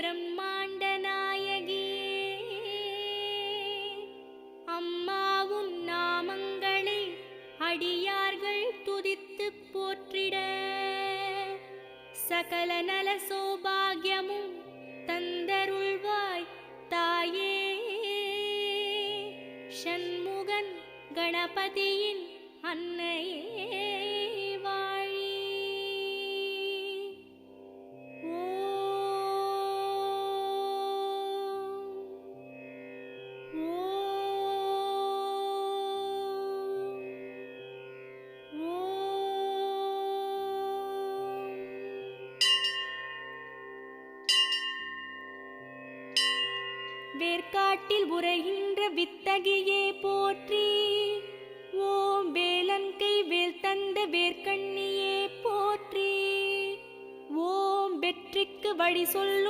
பிரம்மாண்ட நாயகியே, அம்மா உன் நாமங்களை அடியார்கள் துதித்து போற்றிட சகல நல சௌபாகியமும் தந்தருள்வாய் தாயே. ஷண்முகன் கணபதியின் அன்னையே வாழி. வேர்க்காட்டில் உரைகின்ற வித்தகியே போற்றி. ஓம் வேலன்கை வேல் தந்த வேர்க்கண்ணியே போற்றி. ஓம் வெற்றிக்கு வழி சொல்லும்